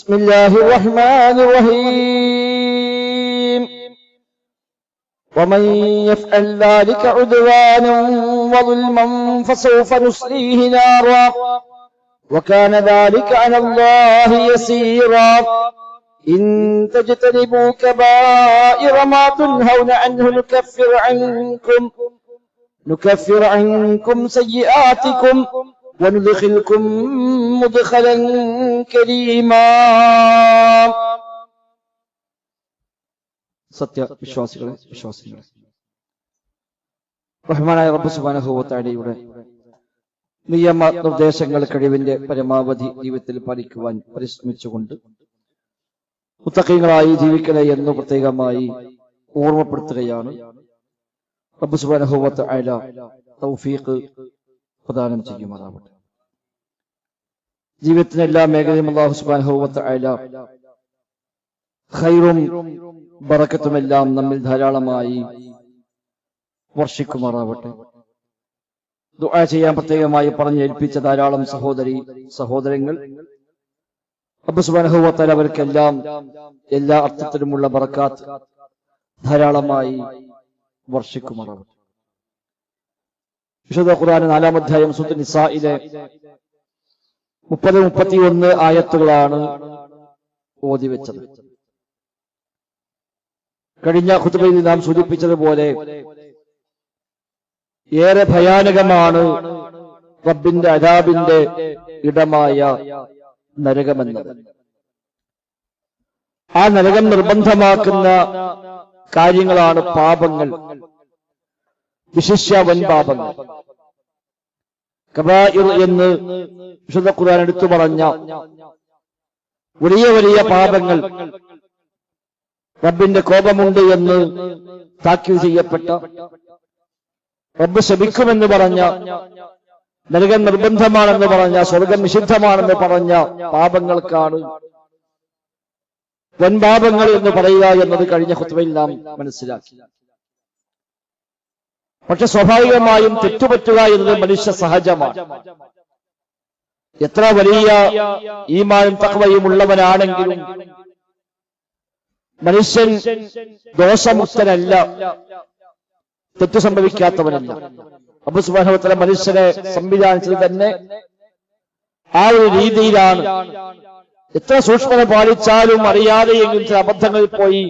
بسم الله الرحمن الرحيم ومن يفعل ذلك عدوانا وظلما فسوف نصليه نارا وكان ذلك على الله يسيرا إن تجتنبوا كبائر ما تنهون عنه نكفر عنكم سيئاتكم وندخلكم مدخلا كريما. സത്യവിശ്വാസികളെ റഹ്മാനായ റബ്ബ് സുബ്ഹാനഹു വ തആലയുടെ നിയമ നിർദ്ദേശങ്ങൾ കഴിവിന്റെ പരമാവധി ജീവിതത്തിൽ പാലിക്കുവാൻ പരിശ്രമിച്ചുകൊണ്ട് മുത്തഖീങ്ങളായി ജീവിക്കണേ എന്ന് പ്രത്യേകമായി ഓർമ്മപ്പെടുത്തുകയാണ്. റബ്ബ് സുബ്ഹാനഹു വ തആല തൗഫീഖ് പ്രദാനം ചെയ്യുമാറാവട്ടെ. ജീവിതത്തിന്റെ എല്ലാ മേഖലയും അല്ലാഹു സുബ്ഹാനഹു വ തആല ഖൈറും ബറക്കത്തുമെല്ലാം നമ്മിൽ ധാരാളമായി വർഷിക്കുമാറാവട്ടെ. ദുആ ചെയ്യാൻ പ്രത്യേകമായി പറഞ്ഞേൽപ്പിച്ച ധാരാളം സഹോദരങ്ങൾ റബ്ബ് സുബ്ഹാനഹു വ തആല അവർക്കെല്ലാം എല്ലാ അർത്ഥത്തിലുമുള്ള ബറക്കാത്ത് ധാരാളമായി വർഷിക്കുമാറാവട്ടെ. വിശുദ്ധ ഖുർആൻ 4-ാം അധ്യായം സൂറത്തുൽ നിസായിലെ 30-31 ആയത്തുകളാണ് ഓതി വെച്ചത്. കഴിഞ്ഞ ഖുതുബയിൽ നാം സൂചിപ്പിച്ചതുപോലെ ഏറെ ഭയാനകമാണ് റബ്ബിന്റെ അദാബിന്റെ ഇടമായ നരകമെന്നത്. ആ നരകം നിർബന്ധമാക്കുന്ന കാര്യങ്ങളാണ് പാപങ്ങൾ, വിശിഷ്യ വൻപാപങ്ങൾ. കബായിർ എന്ന് വിശുദ്ധ ഖുർആൻ എടുത്തു പറഞ്ഞ വലിയ വലിയ പാപങ്ങൾ, റബ്ബിന്റെ കോപമുണ്ട് എന്ന് താക്കീത് ചെയ്യപ്പെട്ട, റബ്ബ് ശപിക്കുമെന്ന് പറഞ്ഞ, നരകം നിർബന്ധമാണെന്ന് പറഞ്ഞ, സ്വർഗം നിഷിദ്ധമാണെന്ന് പറഞ്ഞ പാപങ്ങൾക്കാണ് വൻപാപങ്ങൾ എന്ന് പറയുക എന്നത് കഴിഞ്ഞ ഖുതുബയിൽ നാം മനസ്സിലാക്കി. പക്ഷെ സ്വാഭാവികമായും തെറ്റുപറ്റുക എന്നത് മനുഷ്യ സഹജമാണ്. എത്ര വലിയ ഈമാനും തഖ്വയും ഉള്ളവനാണെങ്കിലും മനുഷ്യൻ ദോഷമുക്തനല്ല, തെറ്റു സംഭവിക്കാത്തവനല്ല. റബ്ബ് സുബ്ഹാനഹു വ തആല മനുഷ്യനെ സംവിധാനിച്ചത് തന്നെ ആ ഒരു രീതിയിലാണ്. എത്ര സൂക്ഷ്മത പാലിച്ചാലും അറിയാതെയെങ്കിലും ചില അബദ്ധങ്ങളിൽ പോയി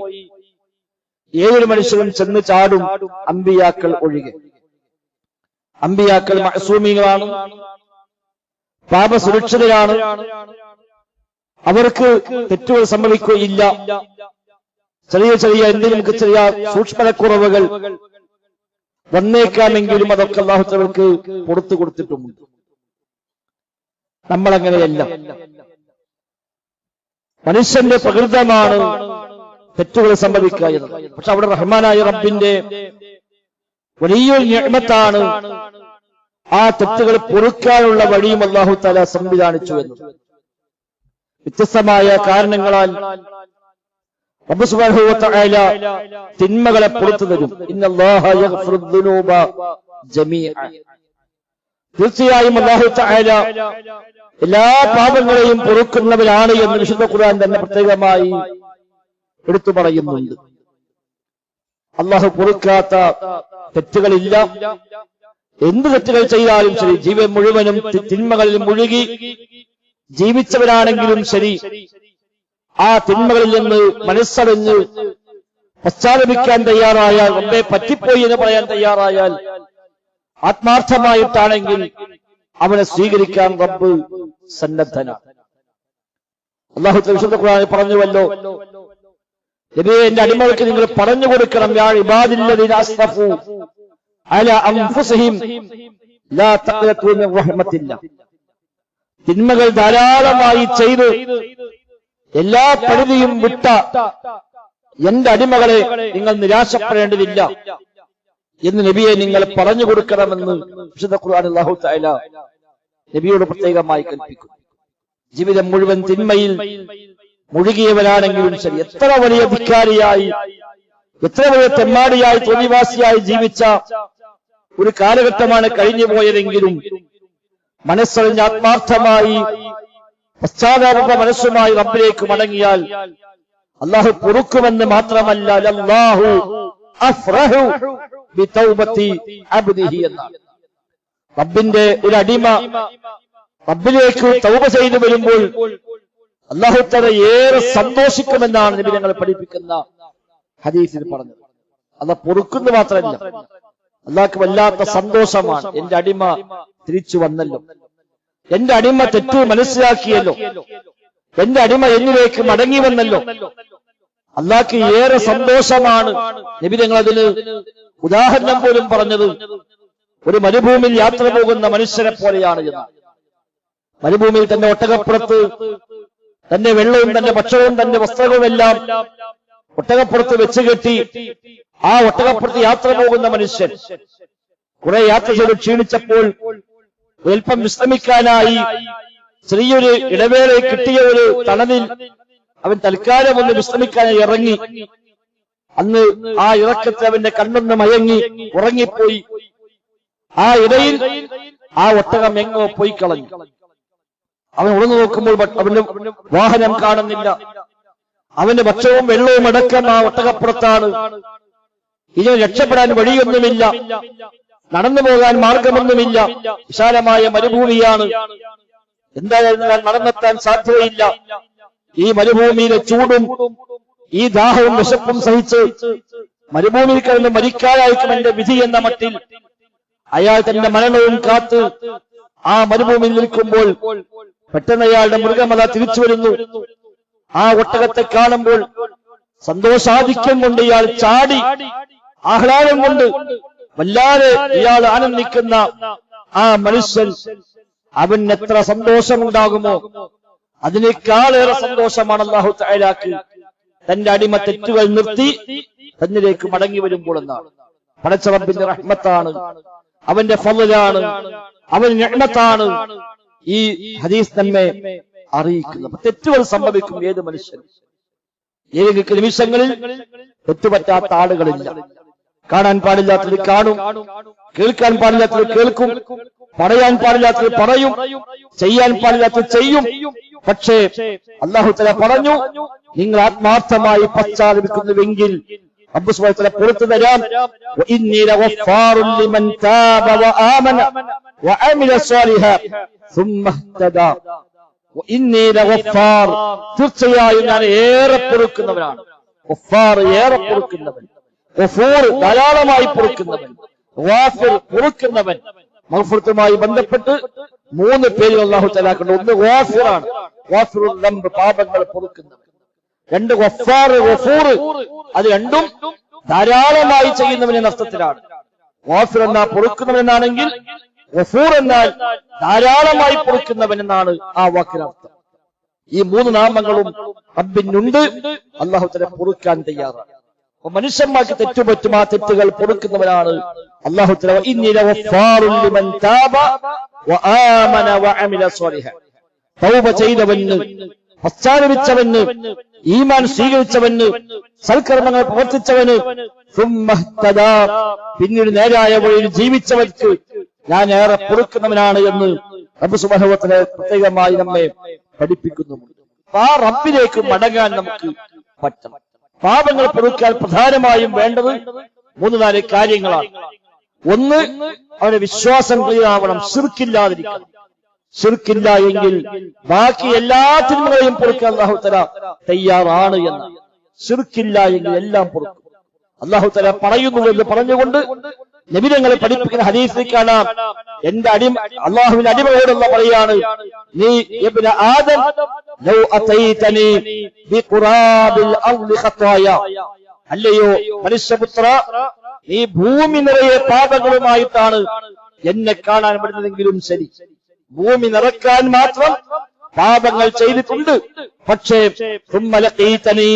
ഏതൊരു മനുഷ്യനും ചെന്ന് ചാടും, അമ്പിയാക്കൾ ഒഴികെ. അമ്പിയാക്കൾ മഅ്സൂമികളാണ്, പാപസുരക്ഷിതരാണ്, അവർക്ക് തെറ്റുകൾ സംഭവിക്കുകയില്ല. ചെറിയ ചെറിയ എന്തെങ്കിലും ചെറിയ സൂക്ഷ്മതക്കുറവുകൾ വന്നേക്കാമെങ്കിലും അതൊക്കെ അല്ലാഹു തആലക്ക് പുറത്തു കൊടുത്തിട്ടുമുണ്ട്. നമ്മളങ്ങനെയല്ല. മനുഷ്യന്റെ പ്രകൃതമാണ് തെറ്റുകൾ സംഭവിക്കുക എന്നത്. പക്ഷെ അവിടെ റഹ്മാനായ റബ്ബിന്റെ വലിയൊരു നിഅ്മത്താണ് ആ തെറ്റുകൾ പൊറുക്കാനുള്ള വഴിയും അല്ലാഹു തആല സംവിധാനിച്ചു എന്നത്. വ്യത്യസ്തമായ കാരണങ്ങളാൽ റബ്ബ് സുബ്ഹാനഹു വ തആല തിന്മകളെ പുറത്തു തരും. ഇന്നല്ലാഹ യഗ്ഫിറു ദുനൂബ ജമീഅ. തീർച്ചയായും അല്ലാഹു തആല എല്ലാ പാപങ്ങളെയും പൊറുക്കുന്നവനാണ് എന്ന് വിശുദ്ധ ഖുർആൻ തന്നെ പ്രത്യേകമായി എടുത്തു പറയുന്നുണ്ട്. അല്ലാഹു പൊറുക്കാത്ത തെറ്റുകളില്ല. എന്ത് തെറ്റുകൾ ചെയ്താലും ശരി, ജീവൻ മുഴുവനും തിന്മകളിൽ മുഴുകി ജീവിച്ചവരാണെങ്കിലും ശരി, ആ തിന്മകളിൽ നിന്ന് മനസ്സറിഞ്ഞ് പശ്ചാത്തപിക്കാൻ തയ്യാറായാൽ, റബ്ബേ പറ്റിപ്പോയി എന്ന് പറയാൻ തയ്യാറായാൽ, ആത്മാർത്ഥമായിട്ടാണെങ്കിൽ അവനെ സ്വീകരിക്കാൻ റബ്ബ് സന്നദ്ധനാണ്. അല്ലാഹു തആല വിശുദ്ധ ഖുർആനിൽ പറഞ്ഞുവല്ലോ, നബിയെ എന്റെ അടിമകൾക്ക് നിങ്ങൾ പറഞ്ഞു കൊടുക്കണം, യാ ഇബാദില്ലദീന അസ്റഫു അലാ അൻഫുസിഹിം ലാ തഖ്നതു മിൻ റഹ്മത്തില്ലാഹ്. തിന്മകൾ ധാരാളമായി ചെയ്ത് എല്ലാ പരിധിയും വിട്ട എന്റെ അടിമകളെ നിങ്ങൾ നിരാശപ്പെടേണ്ടതില്ല എന്ന് നബിയെ നിങ്ങൾ പറഞ്ഞു കൊടുക്കണമെന്ന് വിശുദ്ധ ഖുർആൻ അല്ലാഹു തആല നബിയോട് പ്രത്യേകമായി കൽപ്പിക്കുന്നു. ജീവിതം മുഴുവൻ തിന്മയിൽ മുഴുകിയവനാണെങ്കിലും ശരി, എത്ര വലിയ ധിക്കാരിയായി, എത്ര വലിയ തെമ്മാടിയായി, തോന്നിവാസിയായി ജീവിച്ച ഒരു കാലഘട്ടമാണ് കഴിഞ്ഞു പോയതെങ്കിലും മനസ്സറിഞ്ഞ് ആത്മാർത്ഥമായി പശ്ചാത്താപ മനസ്സുമായി റബ്ബിലേക്ക് മടങ്ങിയാൽ അള്ളാഹു പൊറുക്കുമെന്ന് മാത്രമല്ല അല്ലാഹു അഫ്റഹു ബിതൗബത്തി അബ്ദിഹി എന്നാണ്. റബ്ബിന്റെ ഒരു അടിമ റബ്ബിലേക്ക് തൗബ ചെയ്തു വരുമ്പോൾ അല്ലാഹു തആല ഏറെ സന്തോഷിക്കുമെന്നാണ് നബി ഞങ്ങളെ പഠിപ്പിക്കുന്ന ഹദീസിൽ പറഞ്ഞത്. അല്ലാഹു പൊറുക്കുന്നു മാത്രമല്ല, അല്ലാഹുക്ക് വല്ലാത്ത സന്തോഷമാണ്. എന്റെ അടിമ തിരിച്ചു വന്നല്ലോ, എന്റെ അടിമ തെറ്റ് മനസ്സിലാക്കിയല്ലോ, എന്റെ അടിമ എന്നിലേക്ക് മടങ്ങി വന്നല്ലോ. അല്ലാഹുക്ക് ഏറെ സന്തോഷമാണ്. നബി ഞങ്ങൾ അതിന് ഉദാഹരണം പോലും പറഞ്ഞത് ഒരു മരുഭൂമിയിൽ യാത്ര പോകുന്ന മനുഷ്യരെ പോലെയാണ് എന്ന്. മരുഭൂമിയിൽ തന്റെ ഒട്ടകപ്പുറത്ത് തന്റെ വെള്ളവും തന്റെ ഭക്ഷണവും തന്റെ വസ്ത്രവും എല്ലാം ഒട്ടകപ്പുറത്ത് വെച്ച് കെട്ടി ആ ഒട്ടകപ്പുറത്ത് യാത്ര പോകുന്ന മനുഷ്യൻ കുറെ യാത്ര ചെയ്ത് ക്ഷീണിച്ചപ്പോൾ അല്പം വിശ്രമിക്കാനായി ചെറിയൊരു ഇടവേള കിട്ടിയ ഒരു തണലിൽ അവൻ തൽക്കാലം ഒന്ന് വിശ്രമിക്കാനായി ഇറങ്ങി. അന്ന് ആ ഇറക്കത്തിൽ അവന്റെ കണ്ണൊന്ന് മയങ്ങി ഉറങ്ങിപ്പോയി. ആ ഇടയിൽ ആ ഒട്ടകം എങ്ങോ പോയി കളഞ്ഞു. അവൻ ഉണർന്നു നോക്കുമ്പോൾ അവന്റെ വാഹനം കാണുന്നില്ല. അവന്റെ ഭക്ഷണവും വെള്ളവും അടക്കം ആ ഒട്ടകപ്പുറത്താണ്. ഇനി രക്ഷപ്പെടാൻ വഴിയൊന്നുമില്ല, നടന്നു പോകാൻ മാർഗമൊന്നുമില്ല. വിശാലമായ മരുഭൂമിയാണ്. എന്തായാലും നടന്നെത്താൻ സാധ്യതയില്ല. ഈ മരുഭൂമിയിലെ ചൂടും ഈ ദാഹവും വിശപ്പും സഹിച്ച് മരുഭൂമിയിൽ കിടന്ന് മരിക്കാനായിരിക്കും എന്റെ വിധി എന്ന മട്ടിൽ അയാൾ തന്റെ മരണവും കാത്ത് ആ മരുഭൂമിയിൽ നിൽക്കുമ്പോൾ പെട്ടെന്ന് അയാളുടെ മൃഗമത തിരിച്ചു വരുന്നു. ആ ഒട്ടകത്തെ കാണുമ്പോൾ സന്തോഷാധിക്യം കൊണ്ട് ഇയാൾ ചാടി ആഹ്ലാദം കൊണ്ട് വല്ലാതെ ഇയാൾ ആനന്ദിക്കുന്ന ആ മനുഷ്യൻ അവന് എത്ര സന്തോഷമുണ്ടാകുമോ അതിനേക്കാളേറെ സന്തോഷമാണ് അല്ലാഹു തആലാക്ക് തന്റെ അടിമ തെറ്റുകൾ നിർത്തി തന്നിലേക്ക് മടങ്ങി വരുമ്പോൾ എന്നാണ്. പടച്ച റബ്ബിന്റെ റഹ്മത്താണ്, അവന്റെ ഫളലാണ്, അവന്റെ നിഅമത്താണ് ഈ ഹദീസ് നമ്മെ അറിയിക്കുന്നത്. തെറ്റുകൾ സംഭവിക്കും ഏത് മനുഷ്യൻ. ഏതൊക്കെ നിമിഷങ്ങളിൽ തെറ്റുപറ്റാത്ത ആളുകളില്ല. കാണാൻ പാടില്ലാത്തത് കാണും, കേൾക്കാൻ പാടില്ലാത്തത് കേൾക്കും, പറയാൻ പാടില്ലാത്തത് പറയും, ചെയ്യാൻ പാടില്ലാത്തത് ചെയ്യും. പക്ഷേ അല്ലാഹു തആല പറഞ്ഞു, നിങ്ങൾ ആത്മാർത്ഥമായി പശ്ചാത്തപിക്കുന്നുവെങ്കിൽ റബ്ബ് സുബ്ഹാനഹു വ തആല പുറത്തു തരാം. വഇന്നീ ലഗഫാറുൻ ലിമൻ താബ വആമന വഅമില സ്വാലിഹാൻ സുമ്മ ഇഹ്തദാ. വഇന്നീ ലഗഫാർ, തീർച്ചയായും ഞാൻ ഏറെ പൊറുക്കുന്നവനാണ്. ഗഫാർ ഏറെ പൊറുക്കുന്നവൻ, ഗഫൂർ ധാരാളമായി പൊറുക്കുന്നവൻ, ഗാഫിർ പൊറുക്കുന്നവൻ. മഗ്ഫിറത്തുമായി ബന്ധപ്പെട്ട് 3 പേരുകൾ അല്ലാഹു തആലക്കുണ്ട്. ഒന്ന് ഗാഫിറാണ്, ഗാഫിറുൽ ദംബ്, പാപങ്ങൾ പൊറുക്കുന്നവൻ. 2 ഗഫാർ, ഗഫൂർ, അത് രണ്ടും ധാരാളമായി ചെയ്യുന്നവൻ എന്ന അർത്ഥത്തിലാണ്. ഗാഫിർ എന്നാൽ പൊറുക്കുന്നവനാണെങ്കിൽ, ഗഫൂർ എന്നാൽ ധാരാളമായി പൊറുക്കുന്നവൻ എന്നാണ് ആ വാക്കിനർത്ഥം. ഈ 3 നാമങ്ങളും റബ്ബിനുണ്ട്. അല്ലാഹു തആല പൊറുക്കാൻ തയ്യാറാണ്. മനുഷ്യന്മാർക്ക് തെറ്റുപറ്റും, ആ തെറ്റുകൾ പൊറുക്കുന്നവനാണ് അല്ലാഹു തആല. ഇന്നീ ലഗഫാറുൻ ലിമൻ താബ വആമന വഅമില സ്വാലിഹാൻ. തൗബ ചെയ്തവന്, പശ്ചാത്തപിച്ചവന്, ഈമാൻ സ്വീകരിച്ചവന്, സൽക്കർമ്മങ്ങൾ പ്രവർത്തിച്ചവന്, സുമ്മ ഇഹ്തദാ, പിന്നീട് നേരായ വഴിയിൽ ജീവിച്ചവർക്ക് ഞാൻ ഏറെ പൊറുക്കുന്നവനാണ് എന്ന് റബ്ബ് സുബ്ഹാനഹു വ തആല പ്രത്യേകമായി നമ്മെ പഠിപ്പിക്കുന്നുണ്ട്. ആ റബ്ബിലേക്ക് മടങ്ങാൻ നമുക്ക് പറ്റണം. പാപങ്ങൾ പൊറുക്കാൻ പ്രധാനമായും വേണ്ടത് 3-4 കാര്യങ്ങളാണ്. ഒന്ന്, അവന്റെ വിശ്വാസം ക്ലിയറാവണം, ശിർക്കില്ലാതിരിക്കണം. ശിർക്കില്ല എങ്കിൽ ബാക്കി എല്ലാ തിന്മകളെയും പൊറുക്കാൻ അല്ലാഹു തആല തയ്യാറാണ് എന്ന്. ശിർക്കില്ല എങ്കിൽ എല്ലാം പൊറുക്കും അല്ലാഹു തആല പറയുന്നുവെന്ന് പറഞ്ഞുകൊണ്ട് നബി ഞങ്ങളെ പഠിപ്പിക്കുന്ന ഹദീസിൽ കാണാം, എന്റെ അടിമ, അല്ലാഹുവിന്റെ അടിമയോടുള്ള പറയാണ്, നീ ഇബ്ന ആദം ലൗ അതൈതനി ബിഖുറാബിൽ അർളി ഖത്തായ, അല്ലയോ മനുഷ്യപുത്ര, നീ ഭൂമി നിറയെ പാപങ്ങളുമായിട്ടാണ് എന്നെ കാണാൻ വരുന്നതെങ്കിലും ശരി, ഭൂമി നിറക്കാൻ മാത്രം പാപങ്ങൾ ചെയ്തിട്ടുണ്ട്. പക്ഷേ സുമ്മ ലഖീതനി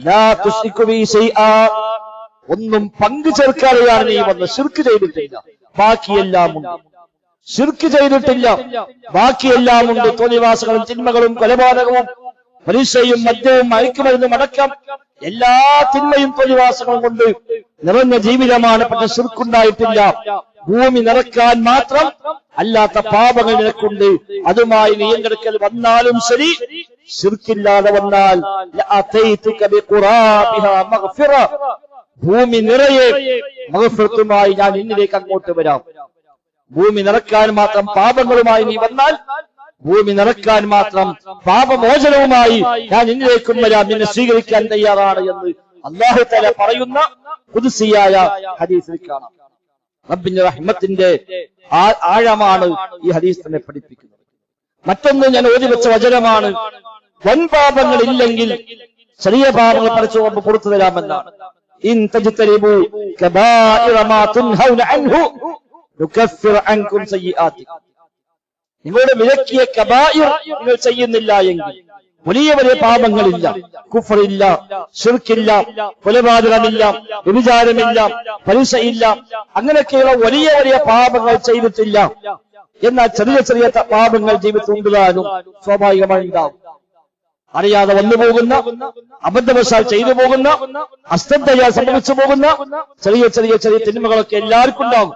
ലാ തുശ്രികു ബി ശൈആ, ഒന്നും പങ്കു ചേർക്കാതെയാണ് നീ വന്നത്. ശിർക്ക് ചെയ്തിട്ടില്ല, ബാക്കിയെല്ലാം ഉണ്ട്. ശിർക്ക് ചെയ്തിട്ടില്ല, ബാക്കിയെല്ലാം ഉണ്ട്. തോന്നിവാസങ്ങളും തിന്മകളും കൊലപാതകവും പരീക്ഷയും മദ്യവും മയക്കുമരുന്നും അടക്കം എല്ലാ തിന്മയും തോന്നിവാസങ്ങളും കൊണ്ട് നിറഞ്ഞ ജീവിതമാണ്. പക്ഷെ ശിർക്കുണ്ടായിട്ടില്ല. ഭൂമി നിറക്കാൻ മാത്രം അല്ലാത്ത പാപങ്ങൾ നിനക്കുണ്ട്. അതുമായി നിയന്ത്രിക്കൽ വന്നാലും ശരി, ശിർക്കില്ലാതെ വന്നാൽ ഭൂമി നിറയെ മഗ്ഫിറത്തുമായി ഞാൻ നിന്നിലേക്ക് അങ്ങോട്ട് വരാം. ഭൂമി നിറക്കാൻ മാത്രം പാപങ്ങളുമായി നീ വന്നാൽ, ഭൂമി നിറക്കാൻ മാത്രം പാപമോചനവുമായി ഞാൻ നിന്നിലേക്കും വരാം, നിന്നെ സ്വീകരിക്കാൻ തയ്യാറാണ് എന്ന് അല്ലാഹു തആല പറയുന്ന ഖുദ്സിയായ ഹദീസിൽ കാണാം. റബ്ബിന്റെ റഹ്മത്തിന്റെ ആഴമാണ് ഈ ഹദീസ് തന്നെ പഠിപ്പിക്കുന്നത്. മറ്റൊന്ന് ഞാൻ ഓതി വെച്ച വചനമാണ്, വൻ പാപങ്ങൾ ഇല്ലെങ്കിൽ ചെറിയ പാപങ്ങൾ പഠിച്ചു റബ്ബ് പുറത്തു തരാമെന്നാണ്. ഇൻ തജ്തനിബു കബായിറ മാ തുൻഹൗന അൻഹു നുകഫിർ അൻകും സയ്യിആതികും. നിങ്ങളുടെ വിലക്കിയ കബായിർ നിങ്ങൾ ചെയ്യുന്നില്ല എങ്കിൽ, വലിയ വലിയ പാപങ്ങളില്ല, കുഫറില്ല, ശിർക്കില്ല, കൊലപാതകമില്ല, വ്യഭിചാരമില്ല, പലിശയില്ല, അങ്ങനെയൊക്കെയുള്ള വലിയ വലിയ പാപങ്ങൾ ചെയ്തിട്ടില്ല, എന്നാൽ ചെറിയ ചെറിയ പാപങ്ങൾ ജീവിതത്തിൽ ഉണ്ടാകാനും സ്വാഭാവികമായി ഉണ്ടാവും. അറിയാതെ വന്നുപോകുന്ന, അബദ്ധവശാൽ ചെയ്തു പോകുന്ന, അശ്രദ്ധയാൽ സംഭവിച്ചു പോകുന്ന ചെറിയ ചെറിയ ചെറിയ തിന്മകളൊക്കെ എല്ലാവർക്കും ഉണ്ടാവും.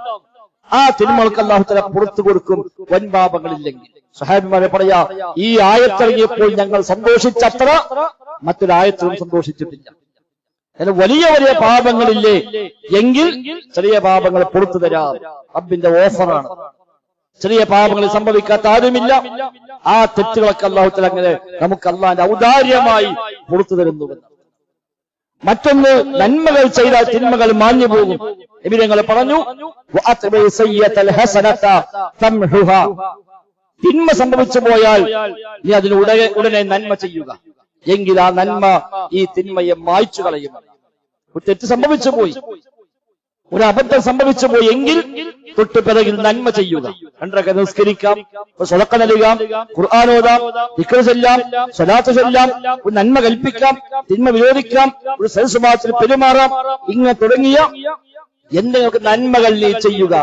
ആ തിന്മകൾക്ക് അല്ലാഹു തആല പുറത്തു കൊടുക്കും, വൻ പാപങ്ങളില്ലെങ്കിൽ. സഹാബിമാരെ പറയാ, ഈ ആയത്തിറങ്ങിയപ്പോൾ ഞങ്ങൾ സന്തോഷിച്ചത്ര മറ്റൊരായത്തിലും സന്തോഷിച്ചിട്ടില്ല. എന്നാൽ വലിയ വലിയ പാപങ്ങളില്ലേ എങ്കിൽ ചെറിയ പാപങ്ങൾ പുറത്തു തരാം. റബ്ബിന്റെ ഓഫറാണ്. ചെറിയ പാപങ്ങൾ സംഭവിക്കാത്ത ആരുമില്ല. ആ തെറ്റുകളൊക്കെ അല്ലാഹു തആല അങ്ങനെ നമുക്ക് അല്ലാഹുവിന്റെ ഔദാര്യമായി പുറത്തു തരുന്നുവെന്ന്. മറ്റൊന്ന്, നന്മകൾ ചെയ്താൽ തിന്മകൾ മാഞ്ഞു പോകും. നബി തങ്ങൾ പറഞ്ഞു, തിന്മ സംഭവിച്ചു പോയാൽ നീ അതിന് ഉടനെ നന്മ ചെയ്യുക, എങ്കിൽ ആ നന്മ ഈ തിന്മയെ മായ്ച്ചു കളയും. ഒരു തെറ്റ് സംഭവിച്ചു പോയി, ഒരു അബദ്ധം സംഭവിച്ചു പോയി എങ്കിൽ തൊട്ട് പിറകിൽ നന്മ ചെയ്യുക. രണ്ടരക്ക് നിസ്കരിക്കാം, സ്വതക്ക നൽകാം, ഖുർആൻ ഓതാം, ദിക്ർ ചൊല്ലാം, സ്വലാത്ത് ചൊല്ലാം, ഒരു നന്മ കൽപ്പിക്കാം, തിന്മ വിരോധിക്കാം, ഒരു സൽസ്വഭാവത്തിൽ പെരുമാറാം, ഇങ്ങനെ തുടങ്ങിയ എന്തെങ്കിലും നന്മകൾ നീ ചെയ്യുക.